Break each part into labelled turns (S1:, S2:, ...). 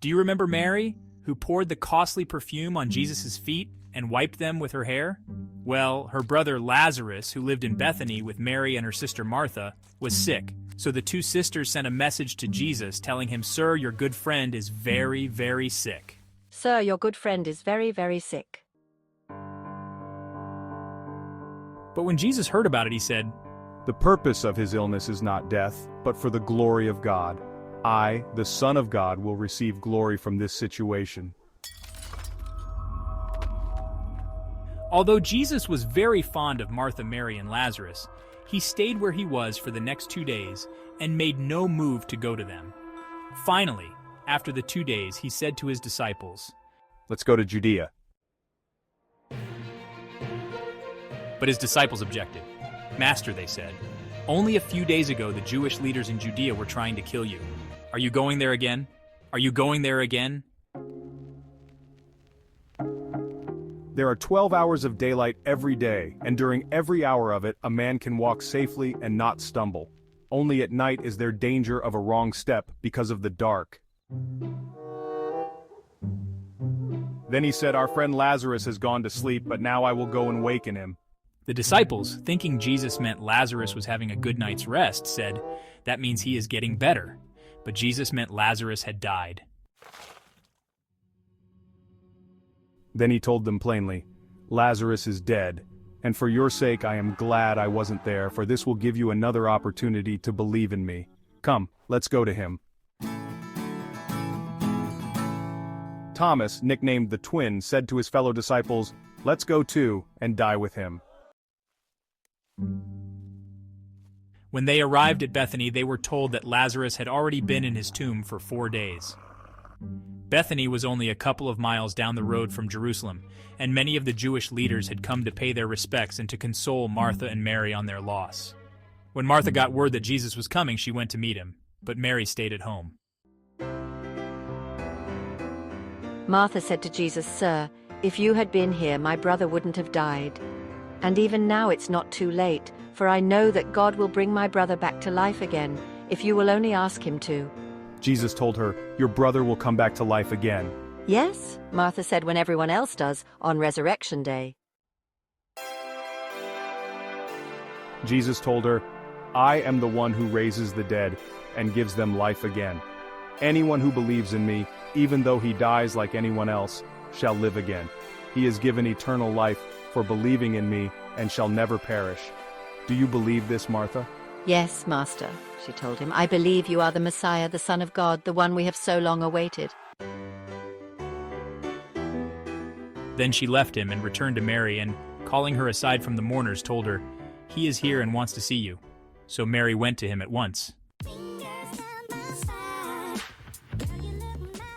S1: Do you remember Mary, who poured the costly perfume on Jesus' feet and wiped them with her hair? Well, her brother Lazarus, who lived in Bethany with Mary and her sister Martha, was sick. So the two sisters sent a message to Jesus telling him, "Sir, your good friend is very, very sick."
S2: Sir, your good friend is very, very sick.
S1: But when Jesus heard about it, he said,
S3: "The purpose of his illness is not death, but for the glory of God. I, the Son of God, will receive glory from this situation."
S1: Although Jesus was very fond of Martha, Mary, and Lazarus, he stayed where he was for the next 2 days and made no move to go to them. Finally, after the 2 days, he said to his disciples,
S3: "Let's go to Judea."
S1: But his disciples objected. "Master," they said, "only a few days ago the Jewish leaders in Judea were trying to kill you. Are you going there again? Are you going there again?"
S3: There are 12 hours of daylight every day, and during every hour of it, a man can walk safely and not stumble. Only at night is there danger of a wrong step because of the dark. Then he said, "Our friend Lazarus has gone to sleep, but now I will go and waken him."
S1: The disciples, thinking Jesus meant Lazarus was having a good night's rest, said, "That means he is getting better." But Jesus meant Lazarus had died.
S3: Then he told them plainly, "Lazarus is dead, and for your sake I am glad I wasn't there, for this will give you another opportunity to believe in me. Come, let's go to him." Thomas, nicknamed the Twin, said to his fellow disciples, "Let's go too, and die with him."
S1: When they arrived at Bethany, they were told that Lazarus had already been in his tomb for 4 days. Bethany was only a couple of miles down the road from Jerusalem, and many of the Jewish leaders had come to pay their respects and to console Martha and Mary on their loss. When Martha got word that Jesus was coming, she went to meet him, but Mary stayed at home.
S2: Martha said to Jesus, "Sir, if you had been here, my brother wouldn't have died. And even now it's not too late, for I know that God will bring my brother back to life again, if you will only ask him to."
S3: Jesus told her, "Your brother will come back to life again."
S2: "Yes," Martha said, "when everyone else does, on Resurrection Day."
S3: Jesus told her, "I am the one who raises the dead and gives them life again. Anyone who believes in me, even though he dies like anyone else, shall live again. He is given eternal life for believing in me and shall never perish." Do you believe this, Martha?
S2: "Yes, Master," she told him. "I believe you are the Messiah, the Son of God, the one we have so long awaited."
S1: Then she left him and returned to Mary and, calling her aside from the mourners, told her, "He is here and wants to see you." So Mary went to him at once.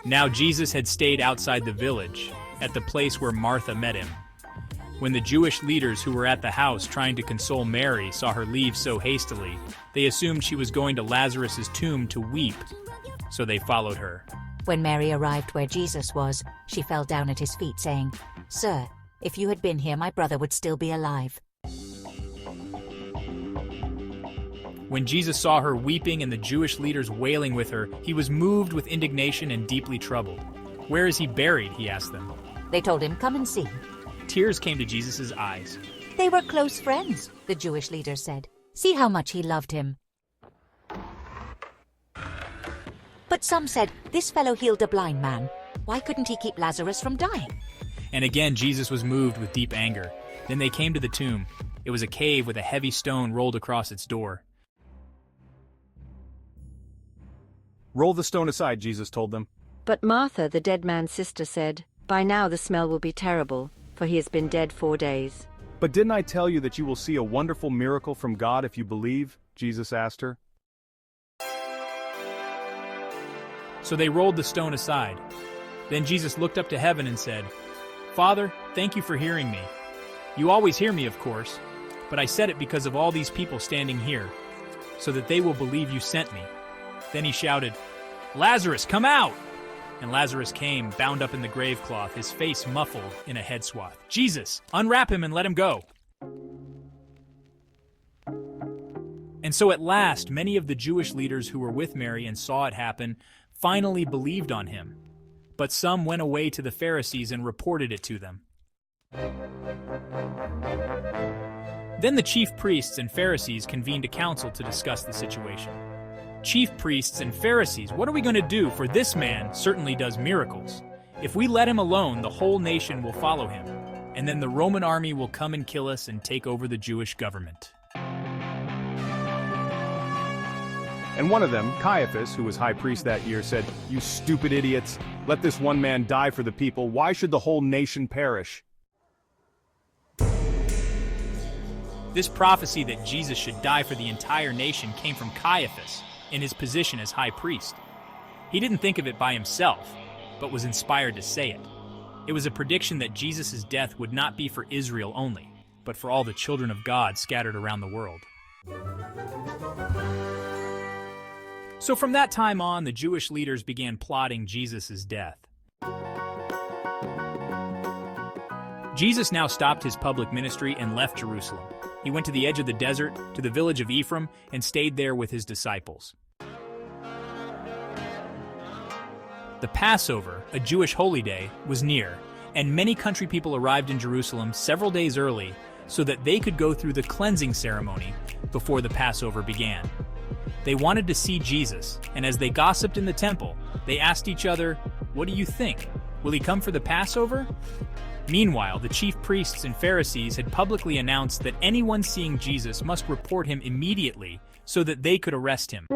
S1: Now Jesus had stayed outside the village, at the place where Martha met him. When the Jewish leaders who were at the house trying to console Mary saw her leave so hastily, they assumed she was going to Lazarus' tomb to weep, so they followed her.
S4: When Mary arrived where Jesus was, she fell down at his feet, saying, "Sir, if you had been here, my brother would still be alive."
S1: When Jesus saw her weeping and the Jewish leaders wailing with her, he was moved with indignation and deeply troubled. "Where is he buried?" he asked them.
S4: They told him, "Come and see."
S1: Tears came to Jesus' eyes.
S4: "They were close friends," the Jewish leader said. "See how much he loved him." But some said, "This fellow healed a blind man. Why couldn't he keep Lazarus from dying?"
S1: And again Jesus was moved with deep anger. Then they came to the tomb. It was a cave with a heavy stone rolled across its door.
S3: "Roll the stone aside," Jesus told them.
S2: But Martha, the dead man's sister, said, "By now the smell will be terrible, for he has been dead 4 days."
S3: "But didn't I tell you that you will see a wonderful miracle from God if you believe?" Jesus asked her.
S1: So they rolled the stone aside. Then Jesus looked up to heaven and said, "Father, thank you for hearing me. You always hear me, of course, but I said it because of all these people standing here, so that they will believe you sent me." Then he shouted, "Lazarus, come out!" And Lazarus came, bound up in the grave cloth, his face muffled in a head swath. "Jesus, unwrap him and let him go." And so at last, many of the Jewish leaders who were with Mary and saw it happen finally believed on him. but some went away to the Pharisees and reported it to them. Then the chief priests and Pharisees convened a council to discuss the situation. Chief priests and Pharisees, what are we going to do? For this man certainly does miracles. If we let him alone, the whole nation will follow him, and then the Roman army will come and kill us and take over the Jewish government.
S3: And one of them, Caiaphas, who was high priest that year, said, "You stupid idiots! Let this one man die for the people. Why should the whole nation perish?"
S1: This prophecy that Jesus should die for the entire nation came from Caiaphas in his position as high priest. He didn't think of it by himself, but was inspired to say it. It was a prediction that Jesus' death would not be for Israel only, but for all the children of God scattered around the world. So from that time on, the Jewish leaders began plotting Jesus' death. Jesus now stopped his public ministry and left Jerusalem. He went to the edge of the desert, to the village of Ephraim, and stayed there with his disciples. The Passover, a Jewish holy day, was near, and many country people arrived in Jerusalem several days early so that they could go through the cleansing ceremony before the Passover began. They wanted to see Jesus, and as they gossiped in the temple, they asked each other, "What do you think? Will he come for the Passover?" Meanwhile, the chief priests and Pharisees had publicly announced that anyone seeing Jesus must report him immediately so that they could arrest him.